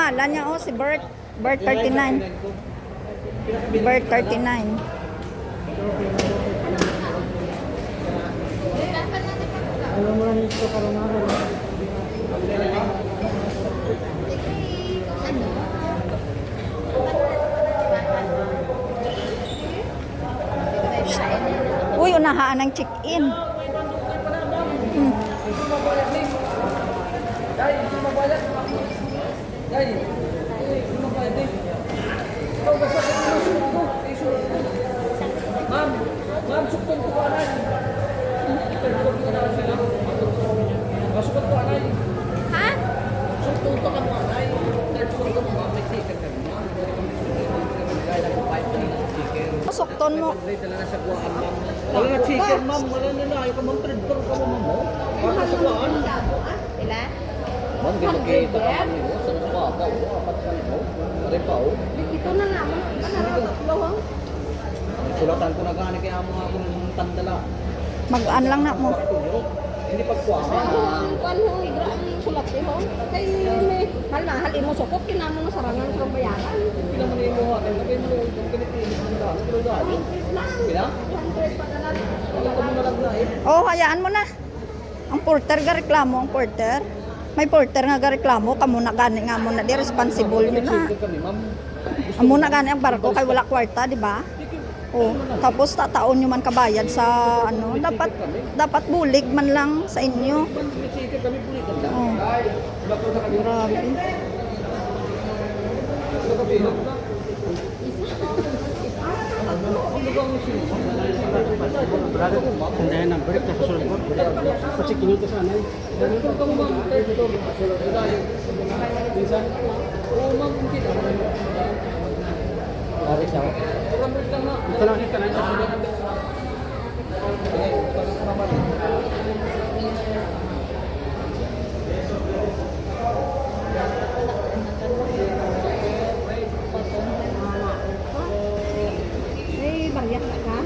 pangalan niya, oh, si Bert. Bert 39. Bert 39. Alam mo lang ito karanahan. Uy, unahaan ng check-in. Ma'am, sukton ko anay. Masukot ko anay. Ha? Sukton ko ka mo anay. Sukton ko mo may ticket ka mo. Kaya ko pa ito ng chicken. Sukton mo. Dala na sa kuhaan, ma'am. Wala na chicken, ma'am. Wala na na. Ayaw ka mong trade ka mo, ma'am. Para sa kuhaan. Ila? Ma'am, ginagkita ka kami mo. Sa baba, apat ka mo. Pare pa, oh. Ito na nga mo. Ano? Sulatan ko na gani kaya mga ako ng tandala. Mag-an lang na mo. Hindi pagkuhaan. Kuan ho, igra ang sulat ho. Kay may hal imo sukot kinamo no sarangan sa bayaran. Hindi naman yung mga atin. Sabi mo yung kinitin. Pero dahil. Kina? Wala ka muna lang na eh. Oh, hayaan mo na. Ang porter ga reklamo, ang porter. May porter nga ga reklamo, kamo na gani nga mo na di responsible yun na. Kami, ma'am. Amo na gani ang barko kay wala kwarta, di ba? Oh, tapos tataon nyo man kabayad sa ano, dapat bulig man lang sa inyo. Chicken kami pulitan lang. Oh, grabe. Tindahan ng break na kasunod ko. Pachikin nyo ka sana. Ganito ka mo, ma'am. Minsan, oo, ma'am, kita. Aris ako. Ito lang, ito lang. May baryak na ka.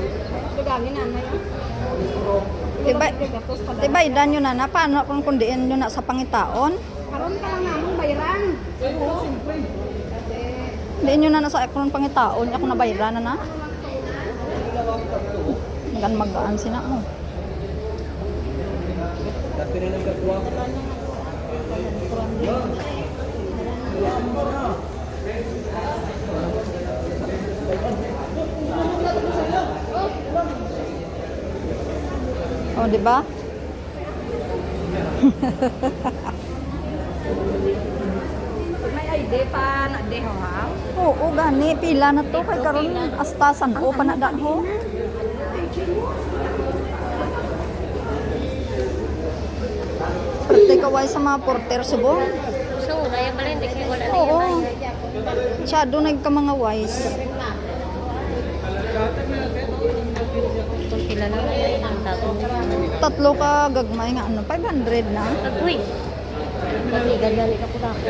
Dugangin na na yun. Tibaydan nyo na paano kung kundiin nyo na sa pangitaon? Karon ka lang namong bayaran. Hindi nyo na sa akron pangitaon, ako na bayran na na. Magan magaan sina mo. Dati na nagkatuwa ka na. Oh, di ba? May ID pa na deho ha. Oo, gani pila na to kay karon astasan o pa na ho. Pwede kaway sa mga porter subong. So, kaya pala hindi kayo wala na Oo. Masyado nagka mga wise. Itong pila lang ang tatong. Tatlo ka gagmay nga ano, 500 na. Uy! Matigal yan, ikaw po na ako.